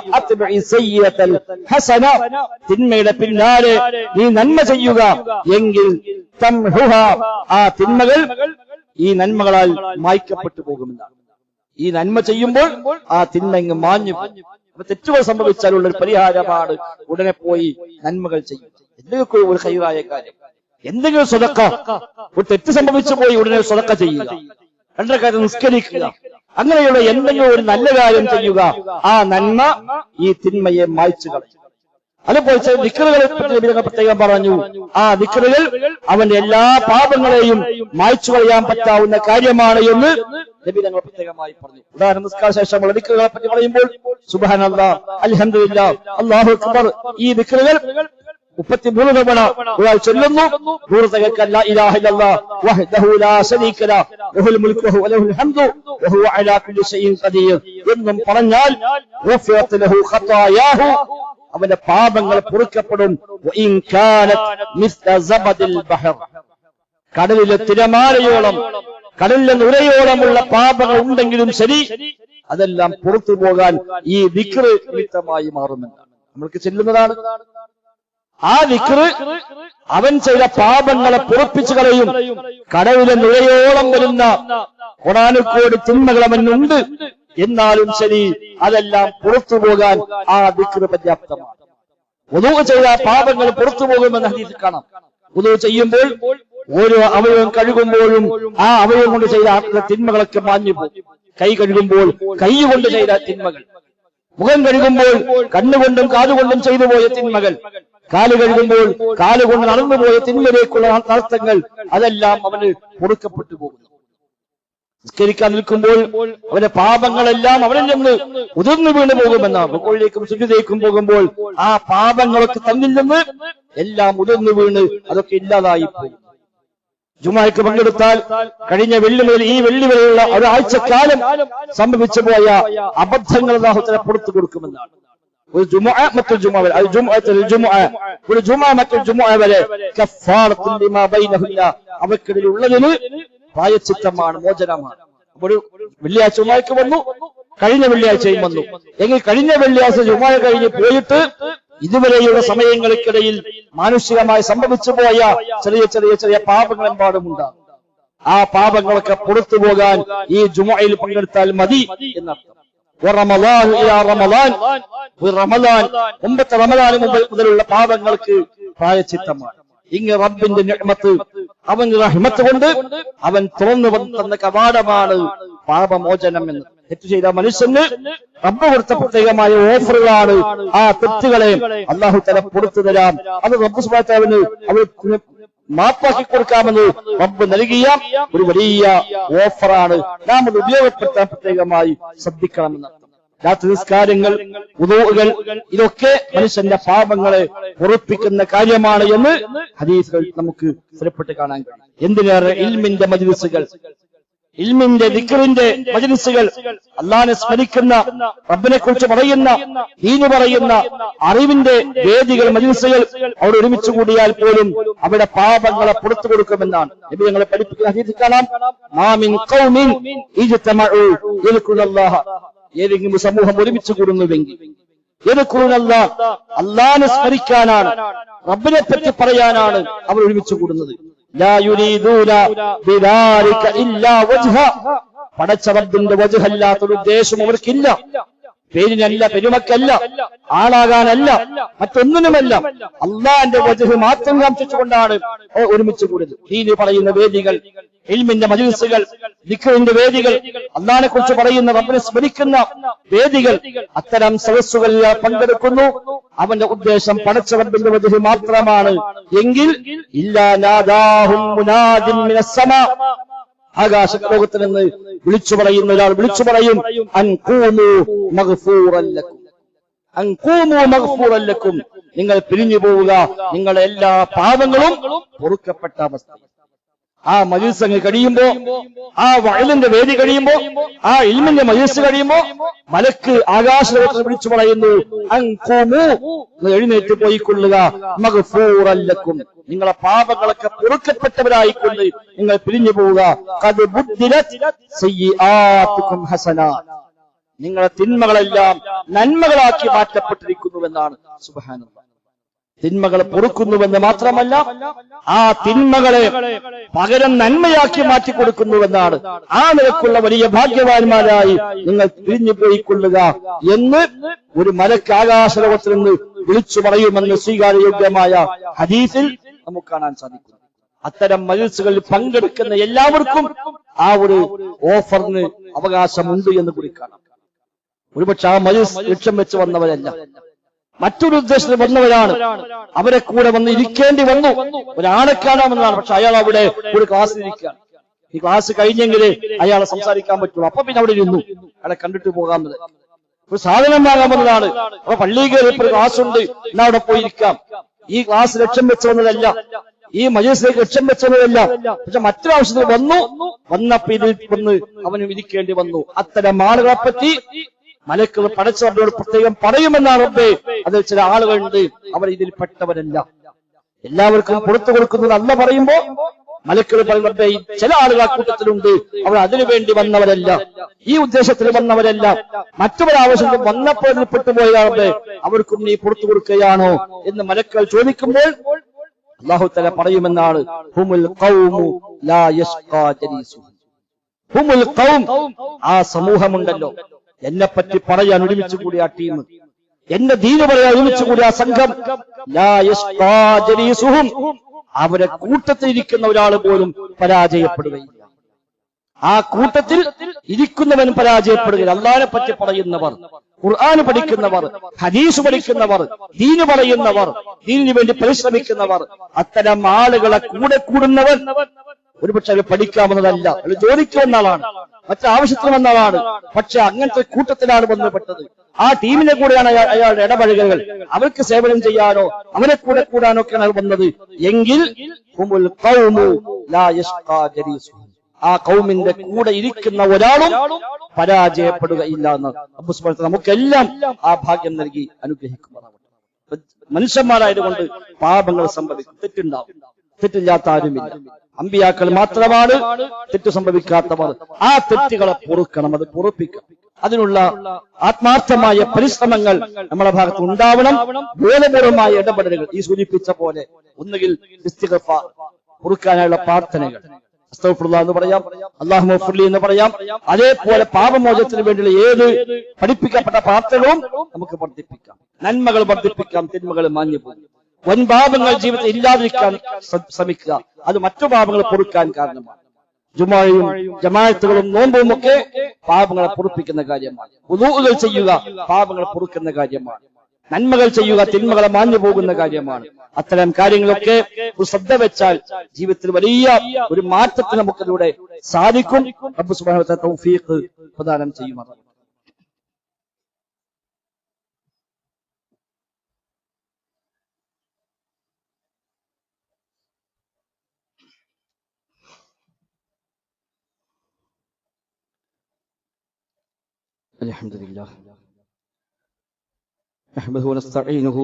തിന്മയുടെ പിന്നാലെ നീ നന്മ ചെയ്യുക, എങ്കിൽ ആ തിന്മകൾ ഈ നന്മകളാൽ മായ്ക്കപ്പെട്ടു പോകുമെന്നാണ്. ഈ നന്മ ചെയ്യുമ്പോൾ ആ തിന്മ ഇങ്ങ് മാഞ്ഞു. അപ്പൊ തെറ്റുകൾ സംഭവിച്ചാലുള്ള ഒരു പരിഹാരമാണ് ഉടനെ പോയി നന്മകൾ ചെയ്യുക. എന്തെങ്കിലും ഒരു ഖൈറായ കാര്യം, എന്തെങ്കിലും സ്വതക്ക, ഒരു തെറ്റ് സംഭവിച്ചു പോയി ഉടനെ സ്വതക്ക ചെയ്യുക, രണ്ടര കാര്യം നിസ്കരിക്കുക, അങ്ങനെയുള്ള എന്തെങ്കിലും ഒരു നല്ല കാര്യം ചെയ്യുക. ആ നന്മ ഈ തിന്മയെ മായ്ച്ചു കളയും. അതുപോലെ ചില ദിക്റുകളെ പറ്റി പ്രത്യേകം പറഞ്ഞു. ആ ദിക്റുകൾ അവന്റെ എല്ലാ പാപങ്ങളെയും മായ്ച്ചു കളയാൻ പറ്റാവുന്ന കാര്യമാണ് എന്ന് നബി തങ്ങൾ പ്രത്യേകമായി പറഞ്ഞു. ഉദാഹരണം, നിസ്കാര ശേഷമുള്ള ദിക്റുകളെ പറ്റി പറയുമ്പോൾ സുബ്ഹാനല്ലാഹ്, അൽഹംദുലില്ലാഹ്, അല്ലാഹു അക്ബർ, ഈ ദിക്റുകൾ 33 തവണ ഒരാൾ ചൊല്ലുന്നു. 100 തികക്കാൻ ലാ ഇലാഹ ഇല്ലല്ലാഹ് വഹ്ദഹു ലാ ശരീക ലഹു ലഹുൽ മുൽക്കു വലഹുൽ ഹംദു വഹുവ അലാ കുല്ലി ഷൈഇൻ ഖദീർ എന്നും പറഞ്ഞാൽ ഗുഫിറത് ലഹു ഖതായാഹു, അവന്റെ പാപങ്ങൾ പൊറുക്കപ്പെടും. വഇൻ കാനത് മിസ്ല സബദിൽ ബഹർ, കടലിലെ തിരമാലയോളം, കടലിലെ നുരയോളമുള്ള പാപങ്ങൾ ഉണ്ടെങ്കിലും ശരി, അതെല്ലാം പുറത്തു പോകാൻ ഈ ദിക്ർ നിമിത്തമായി മാറുമെന്നാണ്. നമ്മൾക്ക് ചെല്ലുന്നതാണ്. ആ ദിക്ർ അവൻ ചെയ്ത പാപങ്ങളെ പുറപ്പിച്ചു കളയും. കടലിലെ നുരയോളം വരുന്ന കൊടാനുകോടി തിന്മകൾ അവനുണ്ട്, എന്നാലും ശരി അതെല്ലാം പുറത്തു പോകാൻ ആ ദിക്ർ പര്യാപ്തമാണ്. വുദൂ ചെയ്ത പാപങ്ങൾ പുറത്തു പോകുമെന്ന് ഹദീസിൽ കാണാം. വുദൂ ചെയ്യുമ്പോൾ ഓരോ അവയവം കഴുകുമ്പോഴും ആ അവയവം കൊണ്ട് ചെയ്ത തിന്മകളൊക്കെ മാഞ്ഞു പോകും. കൈ കഴുകുമ്പോൾ കൈ കൊണ്ട് ചെയ്ത തിന്മകൾ, മുഖം കഴുകുമ്പോൾ കണ്ണുകൊണ്ടും കാതുകൊണ്ടും ചെയ്തു പോയ തിന്മകൾ, കാല് കഴുകുമ്പോൾ കാലുകൊണ്ട് നടന്നുപോയ തിന്മയിലേക്കുള്ള നടത്തങ്ങൾ, അതെല്ലാം അവന് പൊറുക്കപ്പെട്ടു പോകുന്നു. നിസ്കരിക്കാൻ നിൽക്കുമ്പോൾ അവന്റെ പാപങ്ങളെല്ലാം അവനിൽ നിന്ന് ഉതിർന്നു വീണു പോകുമെന്നാണ്. റുകൂഇലേക്കും സുജൂദിലേക്കും പോകുമ്പോൾ ആ പാപങ്ങളൊക്കെ തന്നിൽ നിന്ന് എല്ലാം ഉതിർന്നു വീണ് അതൊക്കെ ഇല്ലാതായി പോകും. ജുമുഅയ്ക്ക് പങ്കെടുത്താൽ കഴിഞ്ഞ വെള്ളി മുതൽ ഈ വെള്ളി വരെയുള്ള ഒരാഴ്ചക്കാലം സംഭവിച്ചു പോയ അബദ്ധങ്ങൾ അല്ലാഹു തആല പുറത്തു കൊടുക്കുമെന്നാണ്. ഒരു ജുമുഅ മറ്റൊരു ജുമുഅ വരെ, ഒരു ജുമുഅ മറ്റൊരു ജുമുഅ വരെ കഫാറത്തുൻ ലിമാ ബൈനഹുന്ന, അവക്കിടയിൽ ഉള്ളതിന് പ്രായശ്ചിത്തമാണ്, മോചനമാണ്. ഒരു വെള്ളിയാഴ്ച ജുമുഅയ്ക്ക് വന്നു, കഴിഞ്ഞ വെള്ളിയാഴ്ചയും വന്നു എങ്കിൽ കഴിഞ്ഞ വെള്ളിയാഴ്ച ജുമുഅ കഴിഞ്ഞ് പോയിട്ട് ഇതുവരെയുള്ള സമയങ്ങൾക്കിടയിൽ മാനുഷികമായി സംഭവിച്ചു പോയ ചെറിയ ചെറിയ ചെറിയ പാപങ്ങളെമ്പാടുമുണ്ടാകും. ആ പാപങ്ങളൊക്കെ പുറത്തു പോകാൻ ഈ ജുമുഅയിൽ പങ്കെടുത്താൽ മതി എന്നർത്ഥം. റമളാൻ ഇലാ റമളാൻ, റമളാൻ മുമ്പത്തെ റമളാൻ മുതലുള്ള പാപങ്ങൾക്ക് പ്രായശ്ചിത്തമാണ്. ഇങ്ങ് റബ്ബിന്റെ നിഅമത്ത്, അവൻ റഹ്മത്ത് കൊണ്ട് അവൻ തുറന്നു തന്ന കവാടമാണ് പാപമോചനം എന്ന്. തെറ്റ് ചെയ്ത മനുഷ്യന് റബ്ബ് കൊടുത്ത പ്രത്യേകമായ ഓഫറുകളാണ്. ആ തെറ്റുകളെ അല്ലാഹു തആല പുറത്തു തരാം. അത് റബ്ബ് സുബ്ഹാനഹു വ തആല അവന് മാപ്പാക്കി കൊടുക്കാമെന്ന് റബ്ബ് നൽകിയ ഒരു വലിയ ഓഫറാണ്. നാം അത് ഉപയോഗപ്പെടുത്താൻ പ്രത്യേകമായി ശ്രദ്ധിക്കണമെന്ന്. രാത്രി നിസ്കാരങ്ങൾ, വുദൂഉകൾ, ഇതൊക്കെ മനുഷ്യന്റെ പാപങ്ങളെ പൊറുപ്പിക്കുന്ന കാര്യമാണ് എന്ന് ഹദീസുകൾ നമുക്ക് സ്ഥിരപ്പെട്ട് കാണാൻ കഴിയും. എന്തിനേറെ ഇൽമിന്റെ മജ്ലിസുകൾ, ഇൽമിന്റെ ദിക്റിന്റെ മജ്ലിസുകൾ, അല്ലാഹുവിനെ സ്മരിക്കുന്ന, റബ്ബിനെ കുറിച്ച് പറയുന്ന, ദീൻ പറയുന്ന അറിവിന്റെ വേദികൾ, മജ്ലിസുകൾ അവിടെ ഒരുമിച്ച് കൂടിയാൽ പോലും അവിടെ പാപങ്ങളെ പുറത്തു കൊടുക്കുമെന്നാണ് നബി ഞങ്ങളെ പഠിപ്പിക്കുന്ന ഹദീസിൽ കാണാം. മാ മിൻ ഖൗമിൻ ഇജ്തമഉ യദ്കുറുല്ലാഹ, ഏതെങ്കിലും സമൂഹം ഒരുമിച്ച് കൂടുന്നുവെങ്കിൽ യദ്കുറുല്ലാഹ്, അല്ലാഹുവിനെ സ്മരിക്കാനാണ്, റബ്ബിനെ പറ്റി പറയാനാണ് അവർ ഒരുമിച്ച് കൂടുന്നത്. ലാ യുരീദൂന ബിദാലിക ഇല്ലാ വജ്ഹ, പടച്ച റബ്ബിന്റെ വജ്ഹല്ലാത്തൊരു ഉദ്ദേശം അവർക്കില്ല. പേരിനല്ല, പെരുമക്കല്ല, ആളാകാനല്ല, മറ്റൊന്നിനുമല്ല, അള്ളാന്റെ വജ്ഹ് മാത്രം കാംക്ഷിച്ചുകൊണ്ടാണ് ഒരുമിച്ച് കൂടുന്നത്. ദീന് പറയുന്ന വേദികൾ, ഇൽമിന്റെ മജ്ലിസുകൾ, ദിക്റിന്റെ വേദികൾ, അള്ളാഹിനെ കുറിച്ച് പറയുന്ന, റബ്ബിനെ സ്മരിക്കുന്ന വേദികൾ, അത്തരം സദസ്സുകളിൽ പങ്കെടുക്കുന്നു. അവന്റെ ഉദ്ദേശം പടച്ച റബ്ബിന്റെ വജ്ഹ് മാത്രമാണ് എങ്കിൽ ഇല്ലാ നാദാഹും മുനാദിൻ മിനസ് സമാ, ആകാശ ലോകത്തിൽ നിന്ന് വിളിച്ചു പറയുന്ന ഒരാൾ വിളിച്ചു പറയും, അൻഖൂമു മഗ്ഫൂറൻ ലക്കും, അൻഖൂമു മഗ്ഫൂറൻ ലക്കും, നിങ്ങൾ പിരിഞ്ഞു പോവുക, നിങ്ങളുടെ എല്ലാ പാപങ്ങളും പൊറുക്കപ്പെട്ട അവസ്ഥ. ആ മജ്ലിസ് അങ്ങ് കഴിയുമ്പോ, ആ വഅലിന്റെ വേദി കഴിയുമ്പോ, ആ ഇൽമിന്റെ മജ്ലിസ് കഴിയുമ്പോ മലക്ക് ആകാശലോകത്തിൽ വിളിച്ചു പറയുന്നു, അൻഖൂമു, എഴുന്നേറ്റ് പോയിക്കൊള്ളുക, മഗ്ഫൂറൻ ലക്കും, നിങ്ങളെ പാപങ്ങളൊക്കെ പൊറുക്കപ്പെട്ടവരായിക്കൊണ്ട് നിങ്ങൾ പിരിഞ്ഞു പോവുക. ഖദ് ബുദ്ദിലത് സയ്യിആതുകും ഹസനാത്ത്, നിങ്ങളെ തിന്മകളെല്ലാം നന്മകളാക്കി മാറ്റപ്പെട്ടിരിക്കുന്നുവെന്നാണ്. സുബ്ഹാനല്ലാഹ്. തിന്മകൾ പൊറുക്കുന്നുവെന്ന് മാത്രമല്ല, ആ തിന്മകളെ പകരം നന്മയാക്കി മാറ്റിക്കൊടുക്കുന്നുവെന്നാണ്. ആ നിലക്കുള്ള വലിയ ഭാഗ്യവാന്മാരായി നിങ്ങൾ പിരിഞ്ഞു പോയിക്കൊള്ളുക എന്ന് ഒരു മലക്ക് ആകാശലോകത്തിൽ നിന്ന് വിളിച്ചു പറയുമെന്ന് സ്വീകാര്യയോഗ്യമായ ഹദീസിൽ നമുക്ക് കാണാൻ സാധിക്കും. അത്തരം മജ്ലിസുകളിൽ പങ്കെടുക്കുന്ന എല്ലാവർക്കും ആ ഒരു ഓഫറിന് അവകാശമുണ്ട് എന്ന് കൂടി കാണാം. ഒരുപക്ഷെ ആ മജ്ലിസ് ലക്ഷ്യം വെച്ച് വന്നവരല്ല, മറ്റൊരു ഉദ്ദേശത്തിൽ വന്നവരാണ്. അവരെ കൂടെ വന്ന് ഇരിക്കേണ്ടി വന്നു. ഒരാളെ കാണാമെന്നാണ്, പക്ഷെ അയാൾ അവിടെ ഒരു ക്ലാസ്സിൽ ഇരിക്കുകയാണ്. ഈ ക്ലാസ് കഴിഞ്ഞെങ്കിലേ അയാളെ സംസാരിക്കാൻ പറ്റുള്ളൂ. അപ്പൊ പിന്നെ അവിടെ ഇരുന്നു അയാളെ കണ്ടിട്ട് പോകാമെന്നത്. ഒരു സാധനം വാങ്ങാമെന്നതാണ്. അപ്പൊ പള്ളിയിൽ കയറി ഒരു ക്ലാസ് ഉണ്ട്, എന്നാ അവിടെ പോയിരിക്കാം. ഈ ക്ലാസ് ലക്ഷ്യം വെച്ച് വന്നതല്ല, ഈ മജ്ലിസിലേക്ക് ലക്ഷ്യം വെച്ചതല്ല. പക്ഷെ മറ്റൊരാവശ്യത്തിൽ വന്നപ്പോ ഇതിൽ വന്ന് അവനും ഇരിക്കേണ്ടി വന്നു. അത്തരം ആളുകളെ പറ്റി മലക്കുകൾ പടച്ച റബ്ബിനോട് പ്രത്യേകം പറയുമെന്നാണ് റബ്ബേ. അതിൽ ചില ആളുകളുണ്ട്, അവർ ഇതിൽ പെട്ടവരല്ല. എല്ലാവർക്കും പുറത്തു കൊടുക്കുന്നത് അല്ല പറയുമ്പോ മലക്കുകൾ പറയും, റബ്ബേ ചില ആളുകൾ ആ കൂട്ടത്തിലുണ്ട്, അവർ അതിനു വേണ്ടി വന്നവരല്ല, ഈ ഉദ്ദേശത്തിൽ വന്നവരല്ല, മറ്റൊരാവശ്യത്തിൽ വന്നപ്പോൾ ഇതിൽ പെട്ടുപോയ റബ്ബേ, അവർക്കും നീ പുറത്തു കൊടുക്കുകയാണോ എന്ന് മലക്കുകൾ ചോദിക്കുമ്പോൾ അല്ലാഹു തആല പറയുമെന്നാണ്, ഹുമുൽ ഖൗമു ലാ യശ്ഖാ ജലീസുഹും. ഹുമുൽ ഖൗം, ആ സമൂഹമുണ്ടല്ലോ, എന്നെ പറ്റി പറയാൻ ഒരുമിച്ച് കൂടിയ ആ ടീം, എന്റെ ദീന് പറയാൻ ഒരുമിച്ച് കൂടിയ ആ സംഘം, ലാ യശ്ഖാ ജലീസുഹും, അവരെ കൂട്ടത്തിൽ ഇരിക്കുന്ന ഒരാൾ പോലും പരാജയപ്പെടുകയില്ല. ആ കൂട്ടത്തിൽ ഇരിക്കുന്നവൻ പരാജയപ്പെടുകയില്ല. അല്ലാഹുവിനെ പറ്റി പറയുന്നവർ, ഖുർആൻ പഠിക്കുന്നവർ, ഹദീസ് പഠിക്കുന്നവർ, ദീന് പറയുന്നവർ, ദീനിനു വേണ്ടി പരിശ്രമിക്കുന്നവർ, അത്തരം ആളുകളെ കൂടെ കൂടുന്നവൻ ഒരുപക്ഷെ അത് പഠിക്കാമെന്നതല്ല, അത് ജോലിക്ക് വന്ന ആളാണ്, മറ്റാവശ്യത്തിന് വന്ന ആളാണ്, പക്ഷെ അങ്ങനത്തെ കൂട്ടത്തിലാണ് ബന്ധപ്പെട്ടത്. ആ ടീമിനെ കൂടെയാണ് അയാളുടെ ഇടപഴകലുകൾ. അവർക്ക് സേവനം ചെയ്യാനോ അവരെ കൂടെ കൂടാനോ ഒക്കെയാണ് വന്നത് എങ്കിൽ ഹുമുൽ ഖൗമു ലാ യശ്ഖാ ജലീസുഹും, ആ കൗമിന്റെ കൂടെ ഇരിക്കുന്ന ഒരാളും പരാജയപ്പെടുകയില്ല എന്ന് റബ്ബ് സുബ്ഹാനഹു വ തആല നമുക്കെല്ലാം ആ ഭാഗ്യം നൽകി അനുഗ്രഹിക്കുമാറാവട്ടെ. മനുഷ്യന്മാരായതുകൊണ്ട് പാപങ്ങൾ സംഭവിക്കും, തെറ്റുണ്ടാവും, തെറ്റില്ലാത്ത ആരുമില്ല. അമ്പിയാക്കൾ മാത്രമാണ് തെറ്റ് സംഭവിക്കാത്തവർ. ആ തെറ്റുകളെ പൊറുക്കണം, അത് പൊറുപ്പിക്കണം. അതിനുള്ള ആത്മാർത്ഥമായ പരിശ്രമങ്ങൾ നമ്മുടെ ഭാഗത്ത് ഉണ്ടാവണം. ബോധപൂർവമായ ഇടപെടലുകൾ, ഈ സൂചിപ്പിച്ച പോലെ ഒന്നുകിൽ ഇസ്തിഗ്ഫാർ, പൊറുക്കാനുള്ള പ്രാർത്ഥനകൾ, അസ്തഗ്ഫിറുല്ലാഹ് എന്ന് പറയാം, അല്ലാഹുമ്മ ഗ്ഫിർലി എന്ന് പറയാം. അതേപോലെ പാപമോചനത്തിന് വേണ്ടിയുള്ള ഏത് പഠിപ്പിക്കപ്പെട്ട പ്രാർത്ഥനകളും നമുക്ക് വർദ്ധിപ്പിക്കാം. നന്മകൾ വർദ്ധിപ്പിക്കാം, തിന്മകൾ മാഞ്ഞു പോകും. വൻപാപങ്ങൾ ജീവിതത്തിൽ ഇല്ലാതിരിക്കാൻ ശ്രമിക്കുക. അത് മറ്റു പാപങ്ങൾ പൊറുക്കാൻ കാരണമാണ്. ജുമായും ജമാഅത്തുകളും നോമ്പും ഒക്കെ പാപങ്ങളെ പൊറുപ്പിക്കുന്ന കാര്യമാണ്. വുദൂഉകൾ ചെയ്യുക പാപങ്ങളെ പൊറുക്കുന്ന കാര്യമാണ്. നന്മകൾ ചെയ്യുക തിന്മകളെ മാഞ്ഞു പോകുന്ന കാര്യമാണ്. അത്തരം കാര്യങ്ങളൊക്കെ ശ്രദ്ധ വെച്ചാൽ ജീവിതത്തിൽ വലിയ ഒരു മാറ്റത്തിന് നമുക്കിലൂടെ സാധിക്കും. റബ്ബ് സുബ്ഹാനഹു വ തആല തൗഫീഖ് പ്രദാനം ചെയ്യുമാറാകട്ടെ. അൽഹംദുലില്ലാഹ് نحمده ونستعينه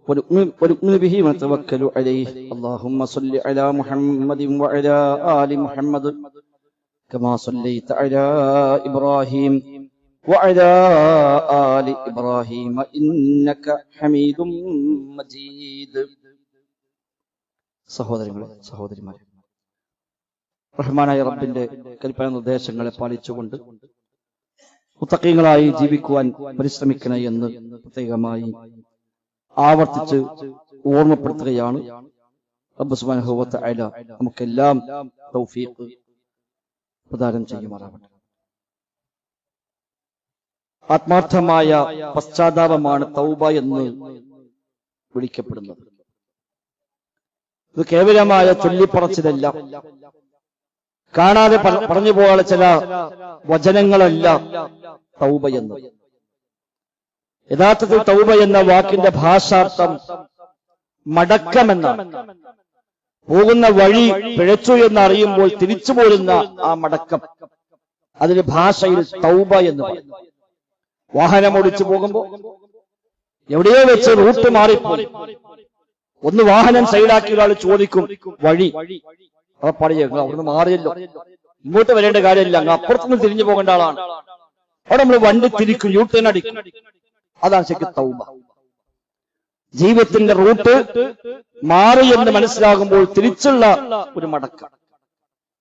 ونؤمن به ونتوكل عليه. اللهم صل على محمد وعلى آل محمد كما صليت على إبراهيم وعلى آل إبراهيم إنك حميد مجيد. സഹോദരിമാരെ, റഹ്മാനായ റബ്ബിന്റെ കൽപ്പന നിർദ്ദേശങ്ങളെ പാലിച്ചുകൊണ്ട് മുത്തഖീങ്ങളായി ജീവിക്കുവാൻ പരിശ്രമിക്കണേ എന്ന് പ്രത്യേകമായി ആവർത്തിച്ച് ഓർമ്മപ്പെടുത്തുകയാണ്. റബ്ബ് സുബ്ഹാനഹു വ തആല നമുക്കെല്ലാം തൗഫീഖ് പ്രദാനം ചെയ്യുമാറാകട്ടെ. ആത്മാർത്ഥമായ പശ്ചാത്താപമാണ് തൗബ എന്ന് വിളിക്കപ്പെടുന്നത്. ഇത് കേവലമായ ചൊല്ലിപ്പറച്ചിലല്ല, കാണാതെ പറഞ്ഞു പോകാനുള്ള ചില വചനങ്ങളല്ല തൗബ എന്ന്. യഥാർത്ഥത്തിൽ തൗബ എന്ന വാക്കിന്റെ ഭാഷാർത്ഥം മടക്കമെന്നാണ്. പോകുന്ന വഴി പിഴച്ചു എന്നറിയുമ്പോൾ തിരിച്ചു പോരുന്ന ആ മടക്കം, അതിന് ഭാഷയിൽ തൗബ എന്ന് പറയും. വാഹനം ഓടിച്ചു പോകുമ്പോ എവിടെയോ വെച്ച് റൂട്ട് മാറിപ്പോയി, ഒന്ന് വാഹനം സൈഡാക്കി ഒരാൾ ചോദിക്കും വഴി, പറയുക അവിടുന്ന് മാറിയല്ലോ, ഇങ്ങോട്ട് വരേണ്ട കാര്യമില്ല, അങ്ങ് അപ്പുറത്തുനിന്ന് തിരിഞ്ഞു പോകേണ്ട ആളാണ്. അവിടെ നമ്മൾ വണ്ടി തിരിക്കും, യൂട്ടേൺ അടിക്കും. അതാണ് ശരിക്കും തൗബ. ജീവിതത്തിന്റെ റൂട്ട് മാറി എന്ന് മനസ്സിലാകുമ്പോൾ തിരിച്ചുള്ള ഒരു മടക്കം.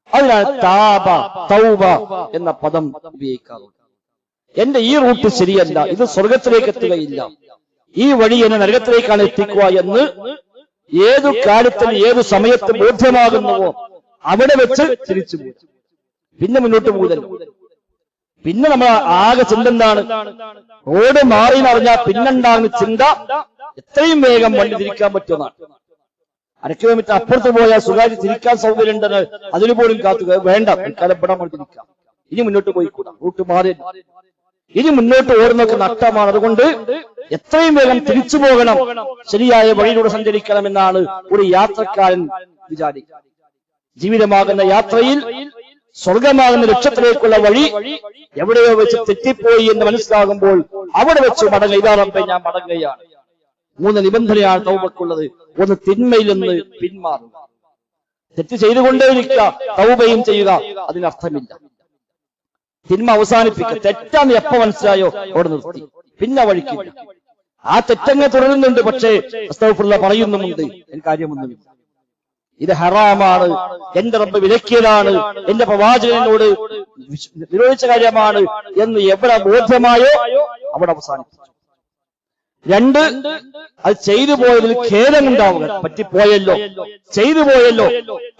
അതിനാണ് താബ തൗബ എന്ന പദം ഉപയോഗിക്കാറുള്ളത്. എന്റെ ഈ റൂട്ട് ശരിയല്ല, ഇത് സ്വർഗത്തിലേക്ക് എത്തുകയില്ല, ഈ വഴി എന്നെ നരകത്തിലേക്കാണ് എത്തിക്കുക എന്ന് ഏതു കാലത്തിൽ ഏതു സമയത്ത് ബോധ്യമാകുന്നുവോ അവിടെ വെച്ച് തിരിച്ചു പോകും. പിന്നെ മുന്നോട്ട് പോകുന്നല്ലോ. പിന്നെ നമ്മൾ ആകെ ചിന്ത എന്താണ്? റോഡ് മാറി എന്നറിഞ്ഞാൽ പിന്നെന്താണ് ചിന്ത? എത്രയും വേഗം വണ്ടി തിരിക്കാൻ പറ്റുമെന്നാണ്. 1/2 കിലോമീറ്റർ അപ്പുറത്ത് പോയാൽ സ്വകാര്യ തിരിക്കാൻ സൗകര്യം ഉണ്ടെന്ന് അതിന് പോലും കാത്തുക വേണ്ട, കലപ്പെടാൻ വേണ്ടി തിരിക്കാം. ഇനി മുന്നോട്ട് പോയിക്കൂടാ, റൂട്ട് മാറി. ഇനി മുന്നോട്ട് ഓടുന്നൊക്കെ നഷ്ടമാണ്. അതുകൊണ്ട് എത്രയും വേഗം തിരിച്ചു പോകണം, ശരിയായ വഴിയിലൂടെ സഞ്ചരിക്കണം എന്നാണ് ഒരു യാത്രക്കാരൻ വിചാരിക്കുക. ജീവിതമാകുന്ന യാത്രയിൽ സ്വർഗമാകുന്ന ലക്ഷ്യത്തിലേക്കുള്ള വഴി എവിടെയോ വെച്ച് തെറ്റിപ്പോയി എന്ന് മനസ്സിലാകുമ്പോൾ അവിടെ വെച്ച് മടങ്ങുക. ഇതാ റബ്ബേ ഞാൻ മടങ്ങുകയാണ്. 3 നിബന്ധനയാണ് തൗബക്കുള്ളത്. ഒന്ന്, തിന്മയിൽ നിന്ന് പിന്മാറുക. തെറ്റ് ചെയ്തുകൊണ്ടേയിരിക്കുക, തൗബയും ചെയ്യുക, അതിനർത്ഥമില്ല. തിന്മ അവസാനിപ്പിക്കുക. തെറ്റാന്ന് എപ്പോ മനസ്സിലായോ അവിടെ നിർത്തി, പിന്നെ വഴിക്കില്ല. ആ തെറ്റങ്ങ് തുടരുന്നുണ്ട്, പക്ഷേ അസ്തഗ്ഫിറുല്ലാഹ് പറയുന്നുമുണ്ട്, എനിക്ക് കാര്യമൊന്നുമില്ല, ഇത് ഹറാമാണ്, എന്റെ റബ്ബ് വിലക്കിയതാണ്, എന്റെ പ്രവാചകനോട് വിരോധിച്ച കാര്യമാണ് എന്ന് എവിടെ ബോധ്യമായോ അവിടെ അവസാനിപ്പിച്ചു. 2, അത് ചെയ്തു പോയതിൽ ഖേദമുണ്ടാവുക. പറ്റിപ്പോയല്ലോ, ചെയ്തു പോയല്ലോ,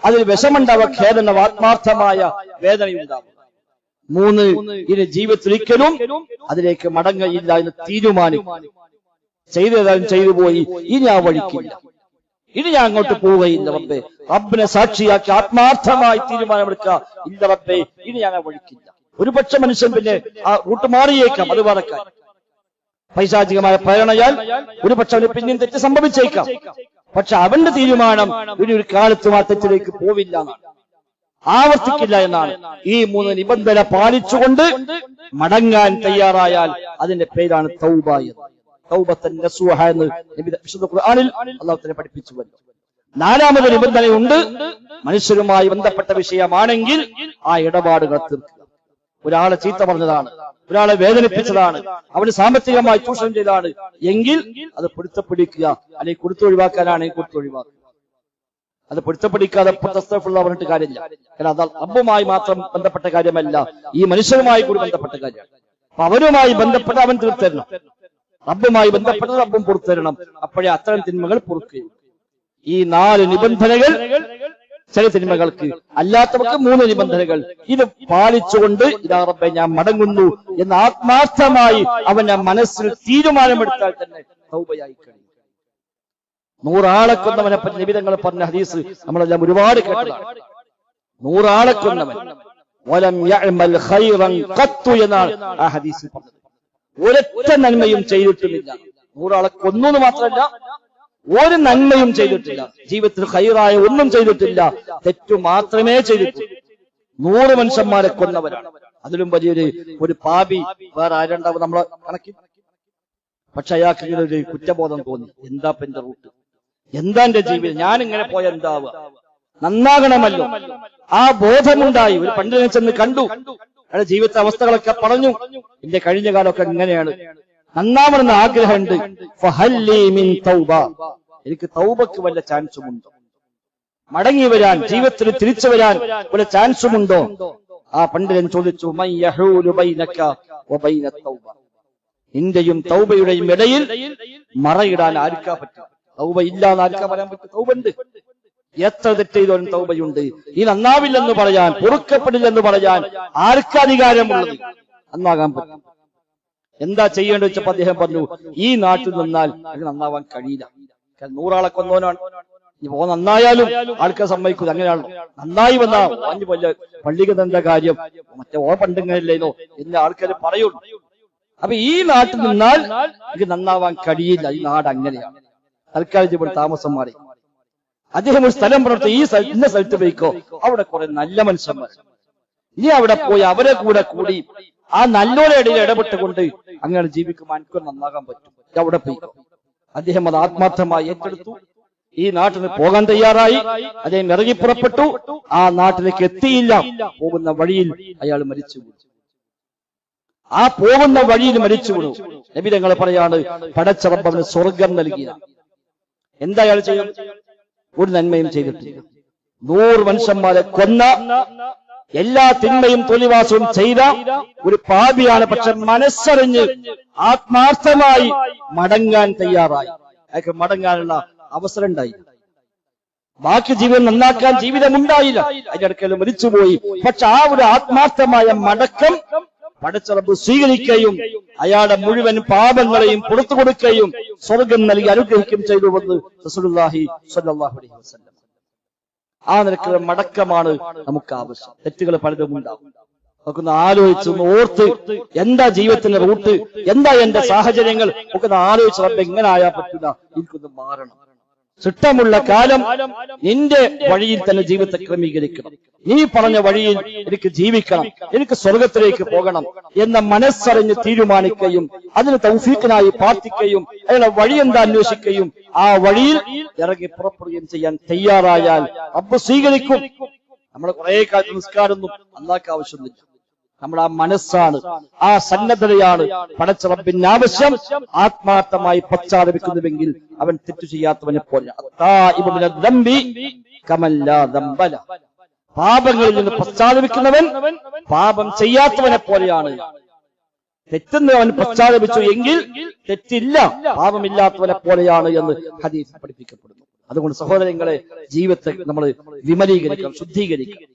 അതിൽ വിഷമുണ്ടാവുക, ഖേദം, ആത്മാർത്ഥമായ വേദനയുണ്ടാവുക. 3, ഇനി ജീവിതത്തിലൊരിക്കലും അതിലേക്ക് മടങ്ങയില്ല എന്ന് തീരുമാനിക്കും. ചെയ്തതാലും ചെയ്തു പോയി, ഇനി ആ വഴിക്കില്ല, ഇനി ഞാൻ അങ്ങോട്ട് പോവുകയില്ല റബ്ബേ. റബ്ബിനെ സാക്ഷിയാക്കി ആത്മാർത്ഥമായി തീരുമാനമെടുക്കുക, ഇല്ല റബ്ബേ ഇനി ഞാൻ ആ വഴിക്കില്ല. ഒരുപക്ഷെ മനുഷ്യൻ പിന്നെ ആ റൂട്ട് മാറിയേക്കാം, അത് പറക്കാൻ പൈശാചികമായ പ്രേരണയാൽ ഒരുപക്ഷെ അവന് പിന്നെയും തെറ്റ് സംഭവിച്ചേക്കാം. പക്ഷെ അവന്റെ തീരുമാനം ഇനി ഒരു കാലത്തും ആ തെറ്റിലേക്ക് പോവില്ല എന്നാണ്, ആവർത്തിക്കില്ല എന്നാണ്. ഈ 3 നിബന്ധന പാലിച്ചുകൊണ്ട് മടങ്ങാൻ തയ്യാറായാൽ അതിന്റെ പേരാണ് തൗബ എന്ന്. തൗബത്തൻ നസൂഹ എന്ന് വിശുദ്ധ ഖുർആനിൽ അല്ലാഹു തആല പഠിപ്പിച്ചുവല്ലോ. 4ാമത് നിബന്ധനയുണ്ട്. മനുഷ്യരുമായി ബന്ധപ്പെട്ട വിഷയമാണെങ്കിൽ ആ ഇടപാടുകൾ തീർക്കുക. ഒരാളെ ചീത്ത പറഞ്ഞതാണ്, ഒരാളെ വേദനിപ്പിച്ചതാണ്, അവന് സാമ്പത്തികമായി ചൂഷണം ചെയ്തതാണ് എങ്കിൽ അത് പൊരുത്തപ്പിടിക്കുക, അല്ലെങ്കിൽ കൊടുത്തൊഴിവാക്കാനാണെങ്കിൽ കൊടുത്തൊഴിവാക്കുക. അത് പൊരുത്തപ്പെടിക്കാതെ പറഞ്ഞിട്ട് കാര്യമില്ല. കാരണം അത് റബ്ബുമായി മാത്രം ബന്ധപ്പെട്ട കാര്യമല്ല, ഈ മനുഷ്യരുമായി കൂടി ബന്ധപ്പെട്ട കാര്യമാണ്. അപ്പൊ അവരുമായി ബന്ധപ്പെട്ട് അവൻ തീർത്തരണം, റബ്ബുമായി ബന്ധപ്പെട്ടത് റബ്ബും പുറത്തരണം. അപ്പോഴേ അത്തരം തിന്മകൾ പൊറുക്കുകയും. ഈ 4 നിബന്ധനകൾ ചില തിന്മകൾക്ക്, അല്ലാത്തവർക്ക് 3 നിബന്ധനകൾ. ഇത് പാലിച്ചുകൊണ്ട് ഇതാ റബ്ബേ ഞാൻ മടങ്ങുന്നു എന്ന് ആത്മാർത്ഥമായി അവന്റെ മനസ്സിൽ തീരുമാനമെടുത്താൽ തന്നെ തൗബയായി കഴിയും. 100 ആളെ കൊന്നവനെ പറ്റി നബി തങ്ങൾ പറഞ്ഞ ഹദീസ് നമ്മളെല്ലാം ഒരുപാട് കേട്ടതാണ്. 100 ആളെ കൊന്നവൻ വലം യഅമൽ ഖൈറൻ ഖത്തു എന്നാണ് ആ ഹദീസിൽ പറഞ്ഞത്. ഒരൊറ്റ നന്മയും ചെയ്തിട്ടുമില്ല. 100 ആളെ കൊന്നു എന്ന് മാത്രമല്ല, ഒരു നന്മയും ചെയ്തിട്ടില്ല, ജീവിതത്തിൽ ഖൈറായ ഒന്നും ചെയ്തിട്ടില്ല, തെറ്റു മാത്രമേ ചെയ്തിട്ടുള്ളൂ. 100 മനുഷ്യന്മാരെ കൊന്നവരാണ്. അതിലും വലിയൊരു പാപി വേറെ ആരുണ്ടാവും നമ്മളെ കണക്കിൽ. പക്ഷെ അയാൾക്ക് ഇങ്ങനെ ഒരു കുറ്റബോധം തോന്നി, എന്താ എന്റെ റൂട്ട്, എന്താ എന്റെ ജീവിതം, ഞാൻ ഇങ്ങനെ പോയ എന്താവുക, നന്നാകണമല്ലോ. ആ ബോധമുണ്ടായി. ഒരു പണ്ഡിതനെ ചെന്ന് കണ്ടു, അയാളുടെ ജീവിതത്തെ അവസ്ഥകളൊക്കെ പറഞ്ഞു, എന്റെ കഴിഞ്ഞ കാലമൊക്കെ ഇങ്ങനെയാണ്, നന്നാവണമെന്ന് ആഗ്രഹമുണ്ട്, ഫഹല്ലി മിൻ തൗബ, എനിക്ക് തൗബക്ക് വല്ല ചാൻസുമുണ്ടോ, മടങ്ങി വരാൻ, ജീവിതത്തിൽ തിരിച്ചു വരാൻ വല്ല ചാൻസുമുണ്ടോ? ആ പണ്ഡിതൻ ചോദിച്ചു, മൻ യഹൂലു ബൈനക വബൈന തൗബ, നിന്റെയും തൗബയുടെയും ഇടയിൽ മറയിടാൻ ആർക്കാ പറ്റും? തൗബ ഇല്ലാന്ന് ആർക്കാ പറയാൻ പറ്റും? തൗബ ഉണ്ട്. എത്ര തെറ്റ് ചെയ്തോലും തൗബയുണ്ട്. ഈ നന്നാവില്ലെന്ന് പറയാൻ, പൊറുക്കപ്പെടില്ലെന്ന് പറയാൻ ആർക്കധികാരമുള്ളത്? നന്നാകാൻ പറ്റും. എന്താ ചെയ്യേണ്ടത് വെച്ചപ്പോ അദ്ദേഹം പറഞ്ഞു, ഈ നാട്ടിൽ നിന്നാൽ അത് നന്നാവാൻ കഴിയില്ല. 100 ആളെ കൊന്നവനാണ്. ഇപ്പോ നന്നായാലും ആൾക്കാർ സമ്മതിക്കൂല. അങ്ങനെയാണല്ലോ, നന്നായി വന്നാ അഞ്ചു പള്ളിക്ക് എന്താ കാര്യം, മറ്റേ പണ്ടിങ്ങനെയല്ലേനോ എന്ന് ആൾക്കാർ പറയുള്ളൂ. അപ്പൊ ഈ നാട്ടിൽ നിന്നാൽ ഇത് നന്നാവാൻ കഴിയില്ല, ഈ നാട് അങ്ങനെയാണ്. തൽക്കാലം ഇവിടെ താമസം മാറി. അദ്ദേഹം ഒരു സ്ഥലം പറഞ്ഞിട്ട്, ഈ ഇന്ന സ്ഥലത്ത് പോയിക്കോ, അവിടെ കുറെ നല്ല മനുഷ്യന്മാർ, ഇനി അവിടെ പോയി അവരെ കൂടെ കൂടി ആ നല്ലോരെ ഇടയിൽ ഇടപെട്ടുകൊണ്ട് അങ്ങനെ ജീവിക്കുമ്പോൾ എനിക്ക് നന്നാകാൻ പറ്റും, അവിടെ പോയിക്കോ. അദ്ദേഹം അത് ആത്മാർത്ഥമായി ഏറ്റെടുത്തു. ഈ നാട്ടിൽ പോകാൻ തയ്യാറായി. അദ്ദേഹം ഇറങ്ങി പുറപ്പെട്ടു. ആ നാട്ടിലേക്ക് എത്തിയില്ല. പോകുന്ന വഴിയിൽ അയാൾ മരിച്ചു. ആ പോകുന്ന വഴിയിൽ മരിച്ചു വീണു. നബി തങ്ങൾ പറയാണ്, പടച്ച റബ്ബ് അവന് സ്വർഗം നൽകിയ. എന്താ അയാൾ ചെയ്യുന്നത്? ഒരു നന്മയും ചെയ്തിട്ടില്ല. 100 മനുഷ്യന്മാരെ കൊന്ന, എല്ലാ തിന്മയും തൊലിവാസവും ചെയ്ത ഒരു പാപിയാണ്. പക്ഷെ മനസ്സറിഞ്ഞ് ആത്മാർത്ഥമായി മടങ്ങാൻ തയ്യാറായി. അയാൾക്ക് മടങ്ങാനുള്ള അവസരം ഉണ്ടായി. ബാക്കി ജീവിതം നന്നാക്കാൻ ജീവിതമുണ്ടായില്ല, അതിന്റെ അടുക്കൽ മരിച്ചുപോയി. പക്ഷെ ആ ഒരു ആത്മാർത്ഥമായ മടക്കം പടച്ച റബ്ബ് സ്വീകരിക്കുകയും അയാളുടെ മുഴുവൻ പാപങ്ങളെയും പുറത്തു കൊടുക്കുകയും സ്വർഗം നൽകി അനുഗ്രഹിക്കുകയും ചെയ്തുവെന്ന് റസൂലുള്ളാഹി സ്വല്ലല്ലാഹു അലൈഹി വസല്ലം. ആ നിലക്കുള്ള മടക്കമാണ് നമുക്ക് ആവശ്യം. തെറ്റുകൾ പലതും ഉണ്ടാകും. നമുക്കൊന്ന് ആലോചിച്ച് ഓർത്ത്, എന്താ ജീവിതത്തിന്റെ റൂട്ട്, എന്താ എന്റെ സാഹചര്യങ്ങൾ ഒക്കെ ആലോചിച്ച് റബ്ബ് എങ്ങനെ ആയാൽ പറ്റില്ല, എനിക്കൊന്ന് മാറണം. ചിട്ടമുള്ള കാലം നിന്റെ വഴിയിൽ തന്നെ ജീവിതത്തെ ക്രമീകരിക്കണം. നീ പറഞ്ഞ വഴിയിൽ എനിക്ക് ജീവിക്കണം, എനിക്ക് സ്വർഗത്തിലേക്ക് പോകണം എന്ന മനസ്സറിഞ്ഞ് തീരുമാനിക്കുകയും അതിന് തൗഫീഖിനായി പ്രാർത്ഥിക്കുകയും അയാളെ വഴി എന്താ അന്വേഷിക്കുകയും ആ വഴിയിൽ ഇറങ്ങി പുറപ്പെടുകയും ചെയ്യാൻ തയ്യാറായാൽ റബ്ബ് സ്വീകരിക്കും. നമ്മൾ കുറെ കാലത്ത് നിസ്കാരമൊന്നും അല്ലാഹ്ക്ക് ആവശ്യമില്ല. നമ്മുടെ ആ മനസ്സാണ്, ആ സന്നദ്ധതയാണ് പടച്ച റബ്ബിന് ആവശ്യം. ആത്മാർത്ഥമായി പശ്ചാത്തപിക്കുന്നുവെങ്കിൽ അവൻ തെറ്റു ചെയ്യാത്തവനെ പോലെ. പാപങ്ങളിൽ നിന്ന് പശ്ചാത്തപിക്കുന്നവൻ പാപം ചെയ്യാത്തവനെ പോലെയാണ്. തെറ്റെന്ന് അവൻ പശ്ചാത്തപിച്ചു എങ്കിൽ തെറ്റില്ല, പാപമില്ലാത്തവനെ പോലെയാണ് എന്ന് ഹദീസ് പഠിപ്പിക്കപ്പെടുന്നു. അതുകൊണ്ട് സഹോദരങ്ങളെ, ജീവിതത്തെ നമ്മൾ വിമലീകരിക്കണം, ശുദ്ധീകരിക്കണം.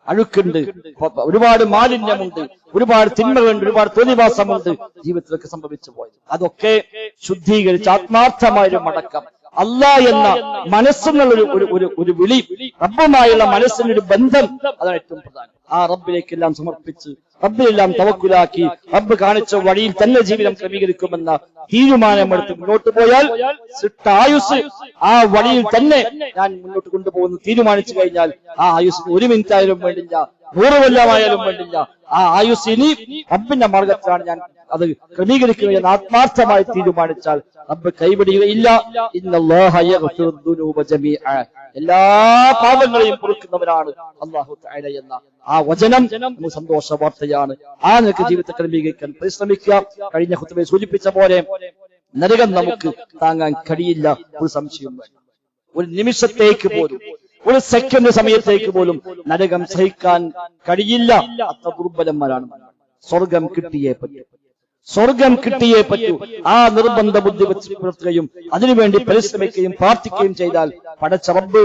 അഴുക്കുണ്ട്, ഒരുപാട് മാലിന്യമുണ്ട്, ഒരുപാട് തിന്മകളുണ്ട്, ഒരുപാട് തോന്നിവാസമുണ്ട് ജീവിതത്തിലൊക്കെ സംഭവിച്ചു പോയത്. അതൊക്കെ ശുദ്ധീകരിച്ച് ആത്മാർത്ഥമായൊരു മടക്കം, അല്ലാഹ് എന്ന മനസ്സെന്നുള്ള ഒരു വിളി, റബ്ബുമായുള്ള മനസ്സിനൊരു ബന്ധം, അതാണ് ഏറ്റവും പ്രധാനം. ആ റബ്ബിലേക്കെല്ലാം സമർപ്പിച്ച് റബ്ബിലെല്ലാം തവക്കുലാക്കി റബ്ബ് കാണിച്ച വഴിയിൽ തന്നെ ജീവിതം ക്രമീകരിക്കുമെന്ന തീരുമാനമെടുത്ത് മുന്നോട്ട് പോയാൽ ആയുസ് ആ വഴിയിൽ തന്നെ ഞാൻ മുന്നോട്ട് കൊണ്ടുപോകുന്നു തീരുമാനിച്ചു കഴിഞ്ഞാൽ ആ ആയുസ് 1 മിനിറ്റ് ആയാലും വേണ്ടില്ല, 100 കൊല്ലമായാലും വേണ്ടില്ല, ആ ആയുസ് ഇനി റബ്ബിന്റെ മാർഗത്തിലാണ് ഞാൻ അത് ക്രമീകരിക്കുന്നത് എന്ന് ആത്മാർത്ഥമായി തീരുമാനിച്ചാൽ റബ്ബ് കൈവിടുകയില്ല. ഇന്നല്ലാഹ യഗ്ഫിറു ദുനൂബ ജമീഅ, എല്ലാ പാപങ്ങളെയും പൊറുക്കുന്നവനാണ് അല്ലാഹു തആല എന്ന ആ വചനം നമുക്ക് സന്തോഷ വാർത്തയാണ്. ആ നിനക്ക് ജീവിതത്തെ ക്രമീകരിക്കാൻ പരിശ്രമിക്കുക. കഴിഞ്ഞ ഖുതുബയിൽ സൂചിപ്പിച്ച പോലെ നരകം നമുക്ക് താങ്ങാൻ കഴിയില്ല, ഒരു സംശയം വേണ്ട. ഒരു നിമിഷത്തേക്ക് പോലും ഒരു സെക്കൻഡ് സമയത്തേക്ക് പോലും നരകം സഹിക്കാൻ കഴിയില്ല. അത്ര ദുർബലന്മാരാണ്. സ്വർഗം കിട്ടിയേ പറ്റൂ, സ്വർഗം കിട്ടിയേ പറ്റൂ. ആ നിർബന്ധ ബുദ്ധി വെച്ച് പുലർത്തുകയും അതിനുവേണ്ടി പരിശ്രമിക്കുകയും പ്രാർത്ഥിക്കുകയും ചെയ്താൽ പടച്ച റബ്ബ്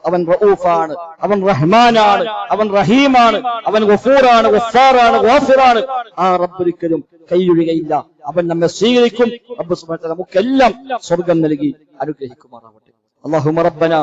അവൻ റഊഫാണ്, അവൻ റഹ്മാനാണ്, അവൻ റഹീമാണ്, അവൻ ഗഫൂറാണ്, ഗഫാറാണ്, ഗാഫിറാണ്. ആ റബ്ബൊരിക്കലും കൈയൊഴികയില്ല. അവൻ നമ്മെ സ്വീകരിക്കും. റബ്ബ് സുബ്ഹാനഹു വ തആല നമുക്കെല്ലാം സ്വർഗം നൽകി അനുഗ്രഹിക്കുമാറാവട്ടെ. اللهم ربنا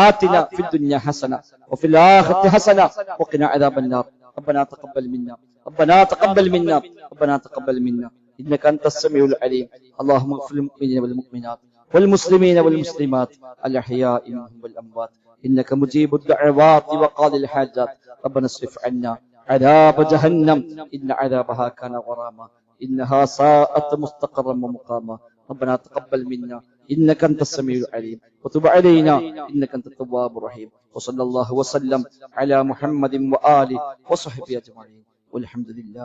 آتنا في الدنيا حسنة وفي الآخرة حسنة وقنا عذاب النار. ربنا تقبل منا، ربنا تقبل منا، ربنا تقبل منا إنك أنت السميع العليم. اللهم اغفر للمؤمنين والمؤمنات والمسلمين والمسلمات الأحياء منهم والأموات إنك مجيب الدعوات وقاضي الحاجات. ربنا اصرف عنا عذاب جهنم إن عذابها كان غراما إنها ساءت مستقرا ومقاما. ربنا تقبل منا إنك أنت السميع العليم وتب علينا إنك أنت التواب الرحيم. وصلى الله وسلم على محمد وآله وصحبه أجمعين والحمد لله.